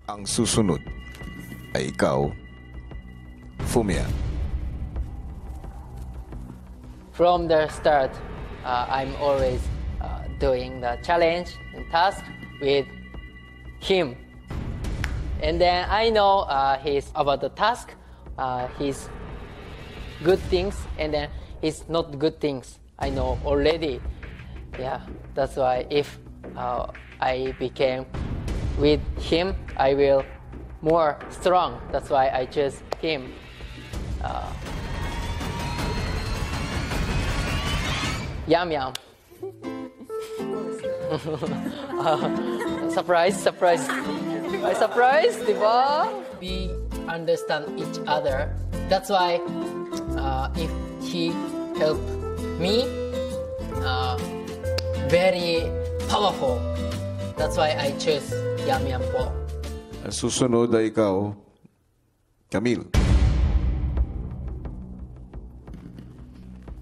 Ang susunod ay ikaw, Fumiya. From the start, I'm always doing the challenge and task with him. And then I know he's about the task, his good things, and then his not good things. I know already. Yeah, that's why if I became with him, I will more strong. That's why I choose him. Yum yum. Surprise, surprise. Surprise, diba? We understand each other. That's why if he help me, very powerful. That's why I choose Yum Yum po. Ang susunod ay ikaw, Camille.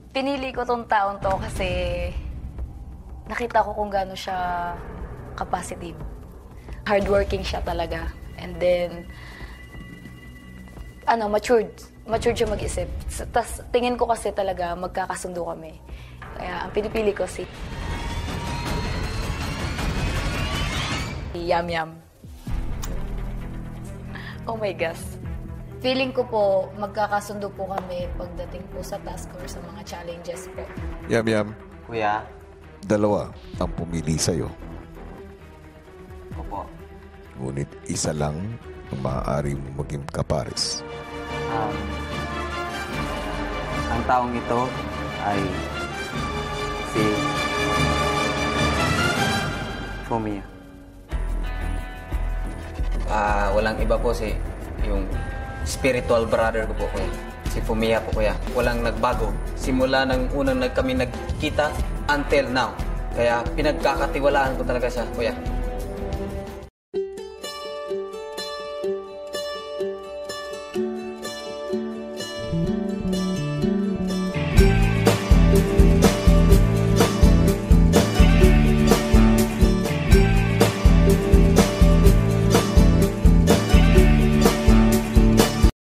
Pinili ko tong taon to kasi nakita ko kung gaano siya ka-positive. Hardworking siya talaga. And then, matured. Matured siya mag-isip. Tas tingin ko kasi talaga magkakasundo kami. Kaya ang pinipili ko si Yum Yum. Oh my gosh. Feeling ko po, magkakasundo po kami pagdating po sa task or sa mga challenges po. Yum Yum. Kuya. Dalawa ang pumili sa'yo. Opo. Ngunit isa lang ang maaari mo maging kapares. Ang taong ito ay si Fumiya. Walang iba po yung spiritual brother ko po, kuya. Si Fumiya po, kuya. Walang nagbago. Simula nang unang kami nagkita until now. Kaya pinagkakatiwalaan ko talaga siya, kuya.